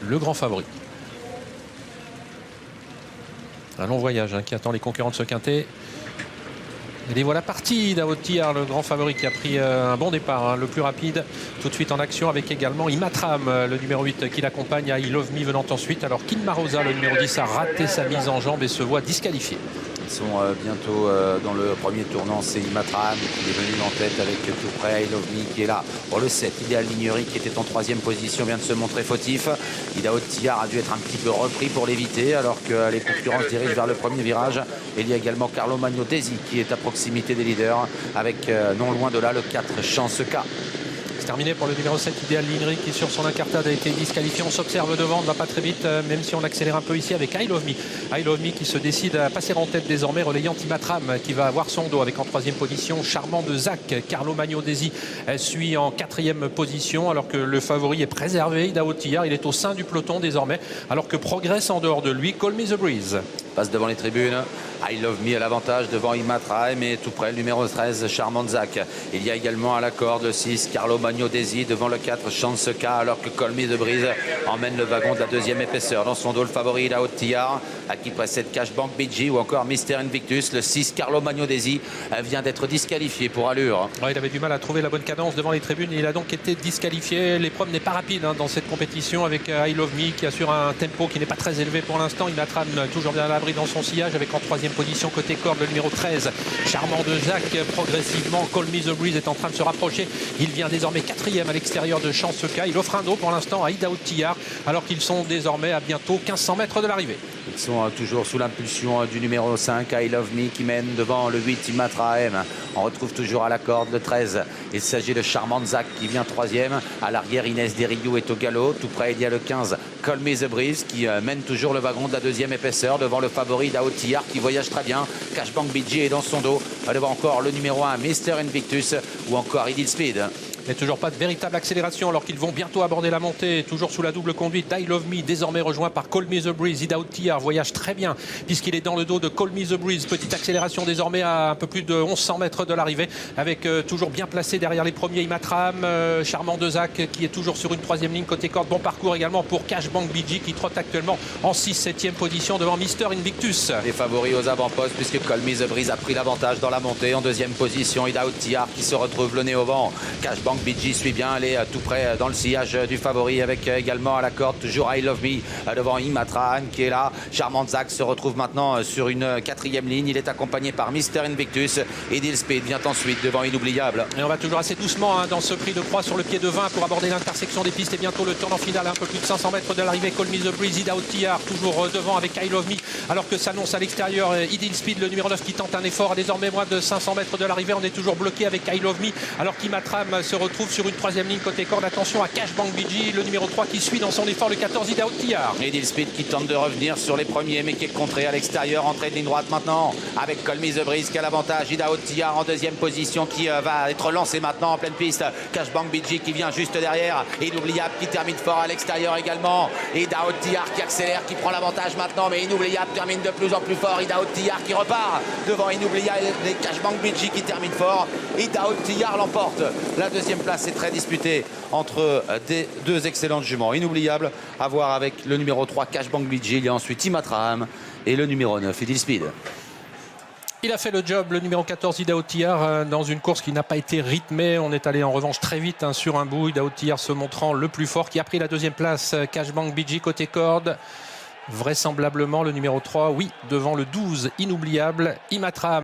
le grand favori. Un long voyage qui attend les concurrents de ce quintet. Et les voilà partis d'Aout Tiar, le grand favori qui a pris un bon départ, le plus rapide, tout de suite en action avec également Imatram, le numéro 8 qui l'accompagne, à I Love Me venant ensuite. Alors Kinmarosa, le numéro 10, a raté sa mise en jambe et se voit disqualifié. Ils sont bientôt dans le premier tournant. C'est Imatram qui est venu en tête avec tout près I Love Me qui est là pour le 7. Idéal Lignery qui était en 3e position vient de se montrer fautif. Aout Tiar a dû être un petit peu repris pour l'éviter alors que les concurrents se dirigent vers le premier virage. Et il y a également Carlo Magno Desi qui est à proximité des leaders avec non loin de là le 4 Chance K. C'est terminé pour le numéro 7 Idéal Lignery qui sur son incartade a été disqualifié. On s'observe devant, on ne va pas très vite même si on accélère un peu ici avec I Love Me. I Love Me qui se décide à passer en tête désormais, relayant Imatram qui va avoir son dos avec en 3e position Charmant de Zach. Carlo Magno Desi suit en 4e position alors que le favori est préservé. Aout Tiar, il est au sein du peloton désormais alors que progresse en dehors de lui Call Me The Breeze. Passe devant les tribunes. I Love Me à l'avantage devant Imatram et tout près le numéro 13 Charmant de Zach. Il y a également à la corde le 6 Carlo Magno Desi devant le 4 Chance K alors que Call Me The Breeze emmène le wagon de la 2e épaisseur. Dans son dos le favori Aout Tiar à qui précède Cashbank BG ou encore Mister Invictus. Le 6 Carlo Magno Desi vient d'être disqualifié pour allure. Ouais, il avait du mal à trouver la bonne cadence devant les tribunes. Il a donc été disqualifié. L'épreuve n'est pas rapide dans cette compétition avec I Love Me qui assure un tempo qui n'est pas très élevé pour l'instant. Imatram toujours bien à l'abri dans son sillage avec en 3e position côté corde le numéro 13 Charmant de Zach. Progressivement Call Me The Breeze est en train de se rapprocher. Il vient désormais 4e à l'extérieur de Chance K. Il offre un dos pour l'instant à Aout Tiar alors qu'ils sont désormais à bientôt 1500 mètres de l'arrivée. Ils sont toujours sous l'impulsion du numéro 5 I Love Me qui mène devant le 8 Imatram. On retrouve toujours à la corde le 13. Il s'agit de Charmant de Zach qui vient 3e. À l'arrière Inès Desriou est au galop. Tout près il y a le 15 Call Me The Breeze qui mène toujours le wagon de la 2e épaisseur devant le favori Aout Tiar qui voyage très bien. Cashbank BG est dans son dos. Devant encore le numéro 1 Mister Invictus ou encore Idil Speed. Mais toujours pas de véritable accélération alors qu'ils vont bientôt aborder la montée. Toujours sous la double conduite d'I Love Me, désormais rejoint par Call Me The Breeze. Aout Tiar voyage très bien puisqu'il est dans le dos de Call Me The Breeze. Petite accélération désormais à un peu plus de 1100 mètres de l'arrivée avec toujours bien placé derrière les premiers Imatram. Charmant de Zach qui est toujours sur une 3e ligne côté corde. Bon parcours également pour Cashbank BG qui trotte actuellement en 6-7e position devant Mister Invictus. Les favoris aux avant-postes puisque Call Me The Breeze a pris l'avantage dans la montée. En 2e position Aout Tiar qui se retrouve le nez au vent. Cashbank BG suit bien, elle est tout près dans le sillage du favori avec également à la corde toujours I Love Me devant Imatram qui est là. Charmant Zach se retrouve maintenant sur une 4e ligne. Il est accompagné par Mister Invictus. Idil Speed vient ensuite devant Inoubliable. Et on va toujours assez doucement dans ce prix de proie sur le pied de 20 pour aborder l'intersection des pistes et bientôt le tournant final à un peu plus de 500 mètres de l'arrivée. Call Me The Breeze, Aout Tiar toujours devant avec I Love Me alors que s'annonce à l'extérieur Idil Speed, le numéro 9 qui tente un effort à désormais moins de 500 mètres de l'arrivée. On est toujours bloqué avec I Love Me alors qu'Imatram se retrouve sur une 3e ligne côté corde. Attention à Cashbank BG, le numéro 3 qui suit dans son effort le 14 Aout Tiar. Idil Speed qui tente de revenir sur les premiers mais qui est contré à l'extérieur. Entrée de ligne droite maintenant avec Call Me The Breeze qui a l'avantage. Aout Tiar en 2e position qui va être lancé maintenant en pleine piste. Cashbank BG qui vient juste derrière. Inoubliable qui termine fort à l'extérieur également. Aout Tiar qui accélère, qui prend l'avantage maintenant. Mais Inoubliable termine de plus en plus fort. Aout Tiar qui repart devant Inoubliable et Cashbank BG qui termine fort. Aout Tiar l'emporte. La 2e place est très disputée entre des deux excellentes juments. Inoubliable à voir avec le numéro 3 Cashbank BG. Il y a ensuite Imatram et le numéro 9 Idil Speed. Il a fait le job, le numéro 14 Aout Tiar, dans une course qui n'a pas été rythmée. On est allé en revanche très vite sur un bout. Aout Tiar se montrant le plus fort, qui a pris la 2e place. Cashbank BG côté corde. Vraisemblablement le numéro 3, oui, devant le 12 Inoubliable. Imatram.